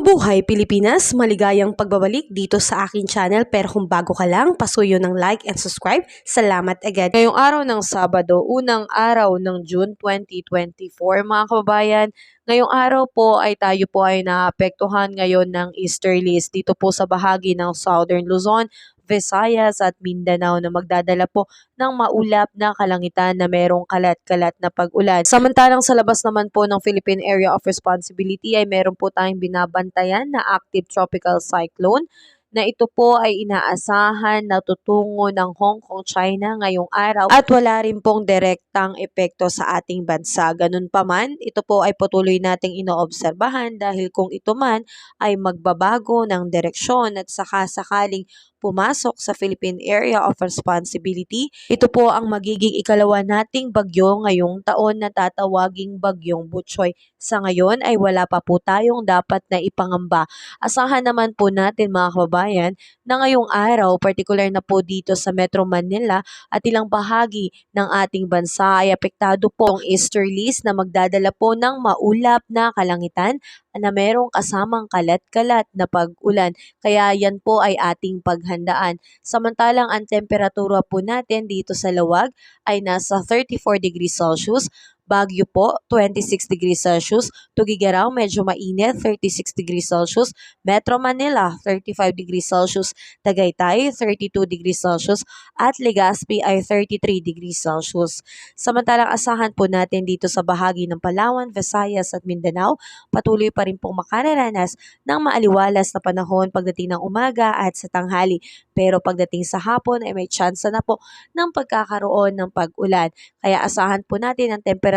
Mabuhay Pilipinas! Maligayang pagbabalik dito sa aking channel, pero kung bago ka lang, pasuyo ng like and subscribe. Salamat agad. Ngayong araw ng Sabado, unang araw ng June 2024, mga kababayan, ngayong araw po ay tayo po ay naapektuhan ngayon ng easterlies dito po sa bahagi ng Southern Luzon, Visayas at Mindanao na magdadala po ng maulap na kalangitan na merong kalat-kalat na pag-ulan. Samantalang sa labas naman po ng Philippine Area of Responsibility ay meron po tayong binabantayan na active tropical cyclone na ito po ay inaasahan na tutungo ng Hong Kong, China ngayong araw at wala rin pong direktang epekto sa ating bansa. Ganun pa man, ito po ay patuloy nating inoobserbahan dahil kung ito man ay magbabago ng direksyon at sakaling pumasok sa Philippine Area of Responsibility, ito po ang magiging ikalawa nating bagyo ngayong taon na tatawaging Bagyong Butchoy. Sa ngayon ay wala pa po tayong dapat na ipangamba. Asahan naman po natin mga kababayan na ngayong araw, particular na po dito sa Metro Manila at ilang bahagi ng ating bansa ay apektado po ang easterlies na magdadala po ng maulap na kalangitan na merong kasamang kalat-kalat na pag-ulan. Kaya yan po ay ating paghandaan. Samantalang ang temperatura po natin dito sa Lawag ay nasa 34 degrees Celsius. Baguio po, 26 degrees Celsius. Tugigaraw, medyo mainit, 36 degrees Celsius. Metro Manila, 35 degrees Celsius. Tagaytay, 32 degrees Celsius. At Legazpi ay 33 degrees Celsius. Samantalang asahan po natin dito sa bahagi ng Palawan, Visayas at Mindanao, patuloy pa rin pong makararanas ng maaliwalas na panahon pagdating ng umaga at sa tanghali. Pero pagdating sa hapon ay may tsansa na po ng pagkakaroon ng pag-ulan. Kaya asahan po natin ang temperatura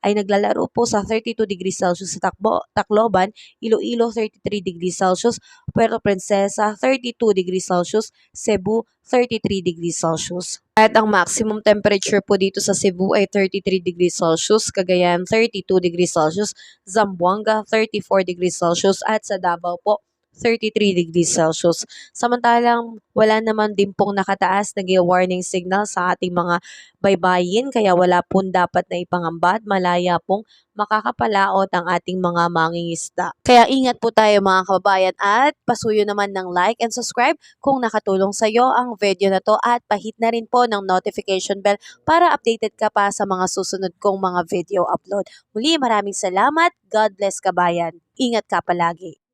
ay naglalaro po sa 32 degrees Celsius sa Tacloban, Iloilo 33 degrees Celsius, Puerto Princesa 32 degrees Celsius, Cebu 33 degrees Celsius. At ang maximum temperature po dito sa Cebu ay 33 degrees Celsius, Cagayan 32 degrees Celsius, Zamboanga 34 degrees Celsius at sa Davao po 33 degrees Celsius. Samantalang wala naman din pong nakataas na warning signal sa ating mga baybayin, kaya wala pong dapat na ipangamba at malaya pong makakapalaot ang ating mga mangingisda. Kaya ingat po tayo mga kababayan at pasuyo naman ng like and subscribe kung nakatulong sa iyo ang video na to at pahit na rin po ng notification bell para updated ka pa sa mga susunod kong mga video upload. Muli maraming salamat. God bless kabayan. Ingat ka palagi.